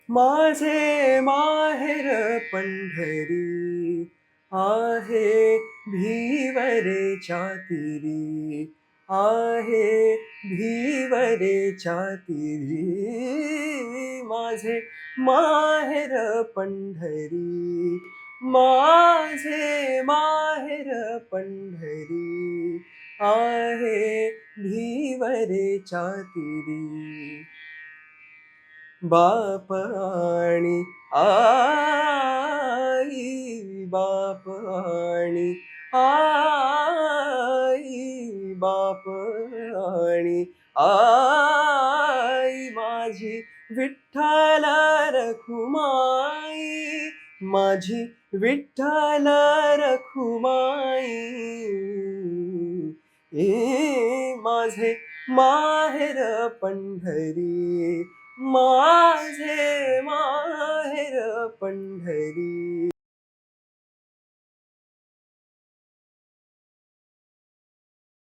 माझे माहेर पंढरी आहे भिवरेच्या तीरी, आहे भिवरेच्या तीरी. माझे माहेर पंढरी, माझे माहेर पंढरी आहे भिवरेच्या तीरी. बाप आणि आई, बाप आणि आई, बाप आणि आई, माझी विठ्ठल रखुमाई, माझी विठ्ठल रखुमाई. माझे माहेर पंढरी, माझे माहेर पंढरी.